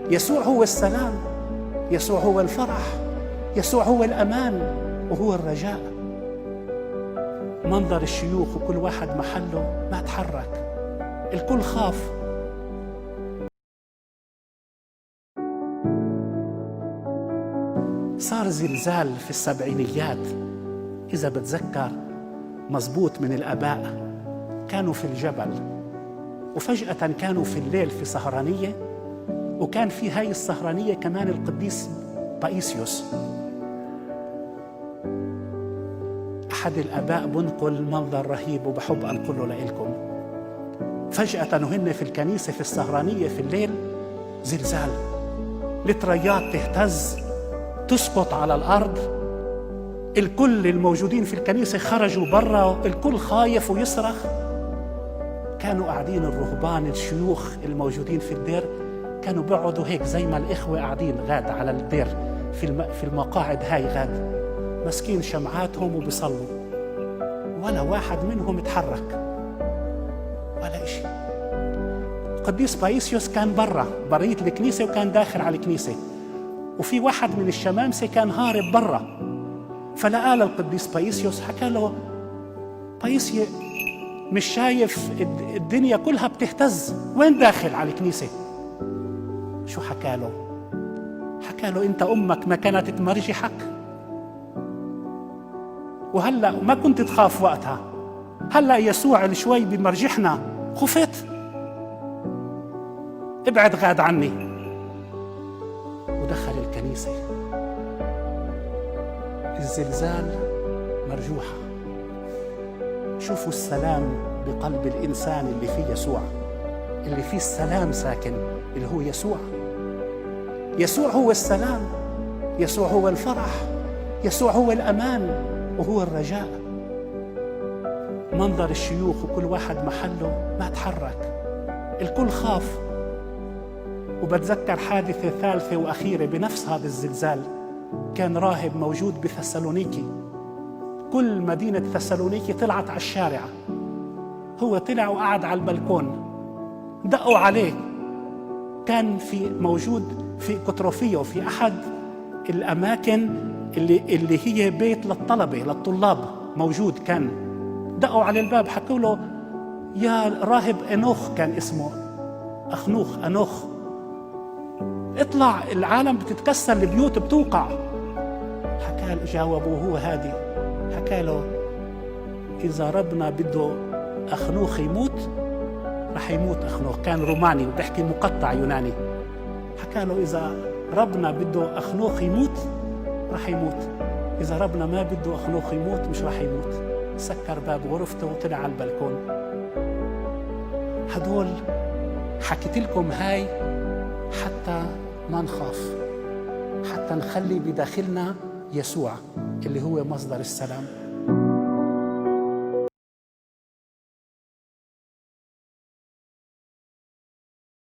يسوع هو السلام، يسوع هو الفرح، يسوع هو الأمان وهو الرجاء. منظر الشيوخ وكل واحد محله ما تحرك، الكل خاف. صار زلزال في السبعينيات، إذا بتذكر مزبوط، من الآباء كانوا في الجبل وفجأة كانوا في الليل في سهرانية، وكان في هاي السهرانية كمان القديس بايسيوس. أحد الآباء بنقل منظر رهيب وبحب أنقله لإلكم. فجأة وهن في الكنيسة في السهرانية في الليل زلزال، التريات تهتز تسقط على الأرض، الكل الموجودين في الكنيسة خرجوا برا، الكل خايف ويصرخ. كانوا قاعدين الرهبان الشيوخ الموجودين في الدير كانوا بيقعدوا هيك زي ما الإخوة قاعدين غاد على الدير في المقاعد هاي غاد، مسكين شمعاتهم وبيصلوا، ولا واحد منهم يتحرك ولا إشي. القديس بايسيوس كان برية الكنيسة وكان داخل على الكنيسة، وفي واحد من الشمامسة كان هارب برا، فلقى القديس بايسيوس، حكى له: بايسيا مش شايف الدنيا كلها بتهتز، وين داخل على الكنيسة؟ شو حكى له؟ حكى له: انت امك ما كانت تمرجحك؟ وهلا ما كنت تخاف وقتها، هلا يسوع اللي شوي بمرجحنا خفت؟ ابعد غاد عني. ودخل الكنيسة. الزلزال مرجوحة. شوفوا السلام بقلب الإنسان اللي فيه يسوع، اللي فيه السلام ساكن، اللي هو يسوع. يسوع هو السلام، يسوع هو الفرح، يسوع هو الأمان وهو الرجاء. منظر الشيوخ وكل واحد محله ما تحرك، الكل خاف. وبتذكر حادثة ثالثة وأخيرة بنفس هذا الزلزال. كان راهب موجود بثسالونيكي، كل مدينة ثسالونيكي طلعت على الشارع، هو طلع وقعد على البلكون، دقوا عليه. كان موجود في قطرفية وفي أحد الأماكن اللي هي بيت للطلاب موجود. كان دقوا على الباب، حكوا له: يا راهب أنوخ، كان اسمه أنوخ، اطلع، العالم بتتكسر، البيوت بتوقع. جاوبوا هو هادي، حكى له: إذا ربنا بده أخنوخ يموت رح يموت أخنوخ. كان روماني وبيحكي مقطع يوناني. حكى له: إذا ربنا بده أخنوخ يموت رح يموت، إذا ربنا ما بده أخنوخ يموت مش رح يموت. سكر باب غرفته وطلع على البلكون. هدول حكيت لكم هاي حتى ما نخاف، حتى نخلي بداخلنا يسوع اللي هو مصدر السلام.